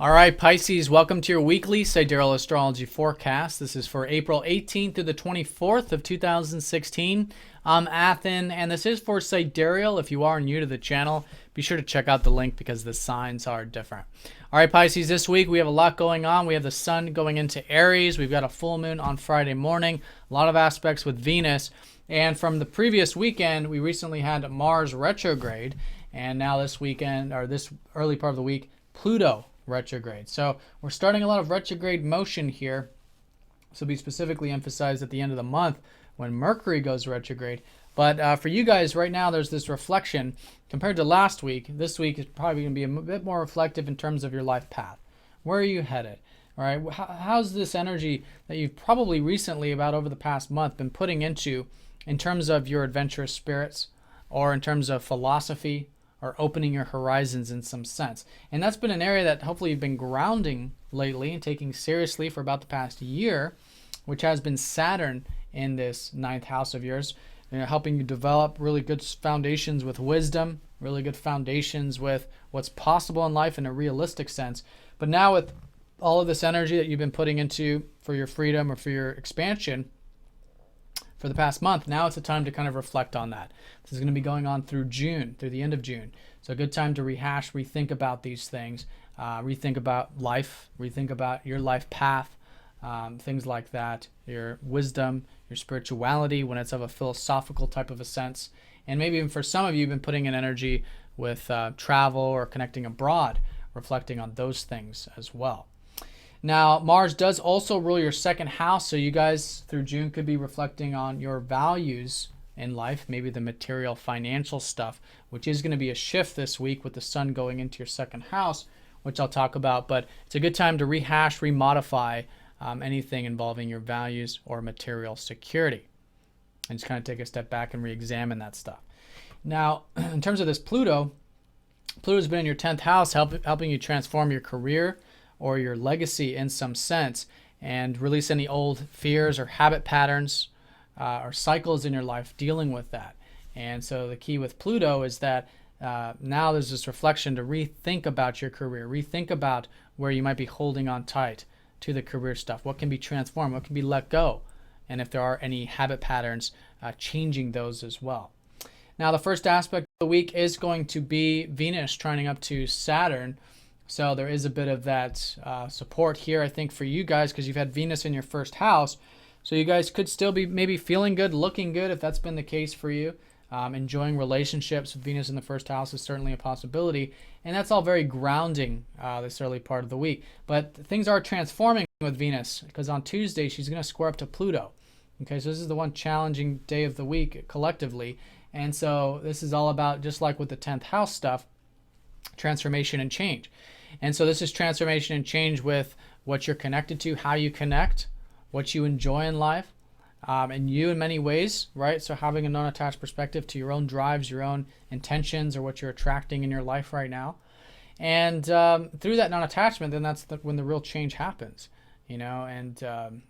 All right, Pisces, welcome to your weekly Sidereal Astrology forecast. This is for April 18th through the 24th of 2016. I'm Athen, and this is for Sidereal. If you are new to the channel, be sure to check out the link because the signs are different. All right, Pisces, this week we have a lot going on. We have the sun going into Aries. We've got a full moon on Friday morning. A lot of aspects with Venus. And from the previous weekend, we recently had Mars retrograde. And now this weekend, or this early part of the week, Pluto retrograde. So we're starting a lot of retrograde motion here. This will be specifically emphasized at the end of the month when Mercury goes retrograde. But for you guys right now, there's this reflection compared to last week. This week is probably going to be a bit more reflective in terms of your life path. Where are you headed? All right. How's this energy that you've probably recently, about over the past month, been putting into in terms of your adventurous spirits or in terms of philosophy, or opening your horizons in some sense? And that's been an area that hopefully you've been grounding lately and taking seriously for about the past year, which has been Saturn in this ninth house of yours, helping you develop really good foundations with wisdom, really good foundations with what's possible in life in a realistic sense. But now with all of this energy that you've been putting into for your freedom or for your expansion for the past month, now it's a time to kind of reflect on that. This is going to be going on through June, through the end of June. So a good time to rehash, rethink about these things, rethink about life, rethink about your life path, things like that, your wisdom, your spirituality when it's of a philosophical type of a sense. And maybe even for some of you, you've been putting in energy with travel or connecting abroad, reflecting on those things as well. Now, Mars does also rule your second house, so you guys through June could be reflecting on your values in life, maybe the material, financial stuff, which is going to be a shift this week with the sun going into your second house, which I'll talk about. But it's a good time to rehash, remodify anything involving your values or material security. And just kind of take a step back and re-examine that stuff. Now, in terms of this Pluto's been in your 10th house, helping you transform your career or your legacy in some sense, and release any old fears or habit patterns or cycles in your life dealing with that. And so the key with Pluto is that now there's this reflection to rethink about your career, rethink about where you might be holding on tight to the career stuff, what can be transformed, what can be let go, and if there are any habit patterns, changing those as well. Now the first aspect of the week is going to be Venus trining up to Saturn. So there is a bit of that support here, I think, for you guys, because you've had Venus in your first house. So you guys could still be maybe feeling good, looking good, if that's been the case for you. Enjoying relationships with Venus in the first house is certainly a possibility. And that's all very grounding this early part of the week. But things are transforming with Venus, because on Tuesday, she's going to square up to Pluto. Okay, so this is the one challenging day of the week collectively. And so this is all about, just like with the 10th house stuff, transformation and change. And so this is transformation and change with what you're connected to, how you connect, what you enjoy in life, and you in many ways, right? So having a non-attached perspective to your own drives, your own intentions, or what you're attracting in your life right now. And through that non-attachment, then that's when the real change happens, and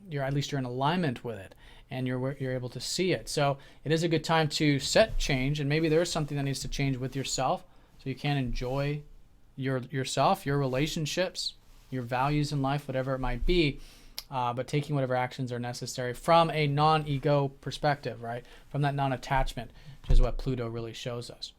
you're at least you're in alignment with it, and you're able to see it. So it is a good time to set change, and maybe there is something that needs to change with yourself, so you can enjoy yourself, your relationships, your values in life, whatever it might be, but taking whatever actions are necessary from a non-ego perspective, right? From that non-attachment, which is what Pluto really shows us.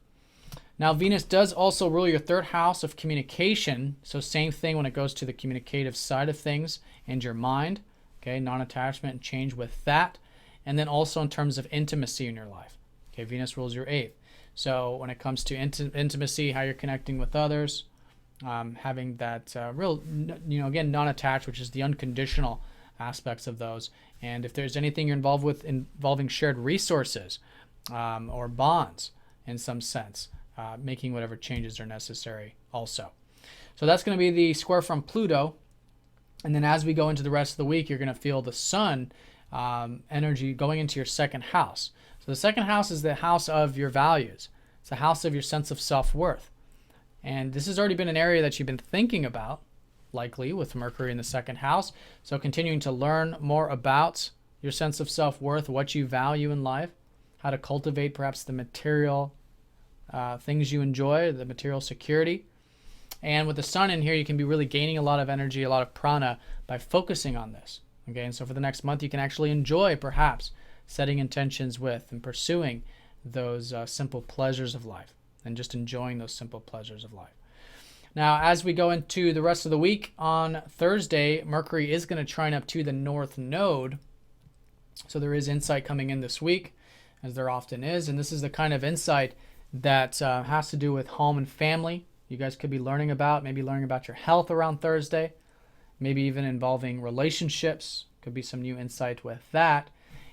Now, Venus does also rule your third house of communication. So same thing when it goes to the communicative side of things and your mind, okay? Non-attachment and change with that. And then also in terms of intimacy in your life. Okay, Venus rules your eighth. So when it comes to intimacy, how you're connecting with others, having that real, again, non-attached, which is the unconditional aspects of those. And if there's anything you're involved with involving shared resources or bonds in some sense, making whatever changes are necessary also. So that's going to be the square from Pluto. And then as we go into the rest of the week, you're going to feel the sun energy going into your second house. So the second house is the house of your values. It's the house of your sense of self-worth. And this has already been an area that you've been thinking about, likely with Mercury in the second house. So continuing to learn more about your sense of self-worth, what you value in life, how to cultivate perhaps the material things you enjoy, the material security, And with the sun in here, you can be really gaining a lot of energy, a lot of prana by focusing on this. Okay, and so for the next month, you can actually enjoy perhaps setting intentions with and pursuing those simple pleasures of life and just enjoying those simple pleasures of life. Now, as we go into the rest of the week, on Thursday, Mercury is going to trine up to the North Node. So there is insight coming in this week, as there often is. And this is the kind of insight that has to do with home and family. You guys could be learning about, maybe learning about your health around Thursday, maybe even involving relationships. Could be some new insight with that.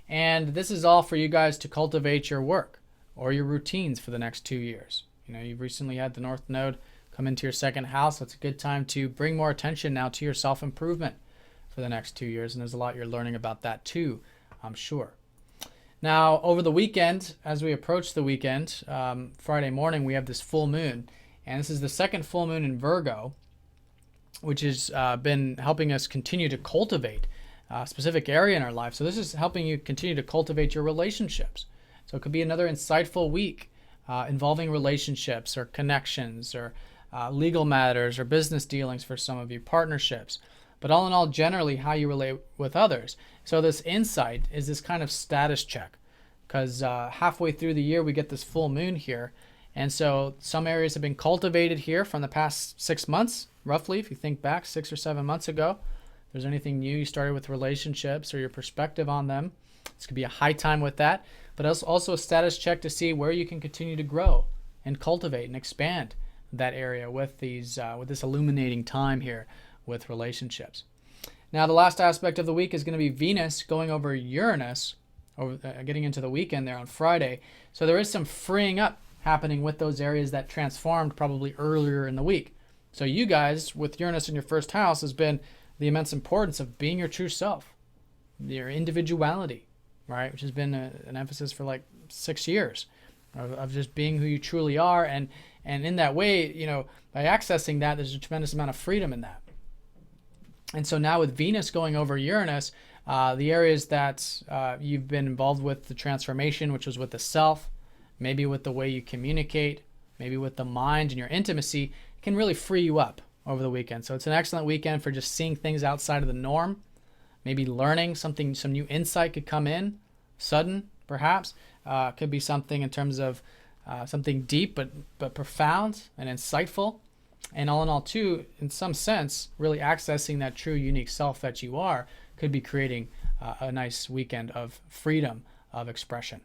And this is all for you guys to cultivate your work or your routines for the next 2 years. You know, you've recently had the North Node come into your second house. So it's a good time to bring more attention now to your self-improvement for the next 2 years. And there's a lot you're learning about that too, I'm sure. Now, over the weekend, as we approach the weekend, Friday morning, we have this full moon. And this is the second full moon in Virgo, which has been helping us continue to cultivate a specific area in our life. So this is helping you continue to cultivate your relationships. So it could be another insightful week involving relationships or connections or legal matters or business dealings for some of you, partnerships. But all in all, generally, how you relate with others. So this insight is this kind of status check, because halfway through the year, we get this full moon here. And so some areas have been cultivated here from the past 6 months, roughly, if you think back 6 or 7 months ago. If there's anything new you started with relationships or your perspective on them, this could be a high time with that. But also a status check to see where you can continue to grow and cultivate and expand that area with these with this illuminating time here with relationships. Now, the last aspect of the week is going to be Venus going over Uranus, getting into the weekend there on Friday. So there is some freeing up happening with those areas that transformed probably earlier in the week. So you guys, with Uranus in your first house, has been the immense importance of being your true self, your individuality, right? Which has been an emphasis for like 6 years of just being who you truly are. And in that way, you know, by accessing that, there's a tremendous amount of freedom in that. And so now with Venus going over Uranus, the areas that you've been involved with the transformation, which was with the self, maybe with the way you communicate, maybe with the mind and your intimacy, can really free you up over the weekend. So it's an excellent weekend for just seeing things outside of the norm, maybe learning something, some new insight could come in, sudden perhaps. Could be something in terms of something deep but profound and insightful. And all in all, too, in some sense, really accessing that true unique self that you are could be creating a nice weekend of freedom of expression.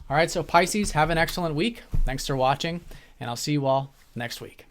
All right, so Pisces, have an excellent week. Thanks for watching, and I'll see you all next week.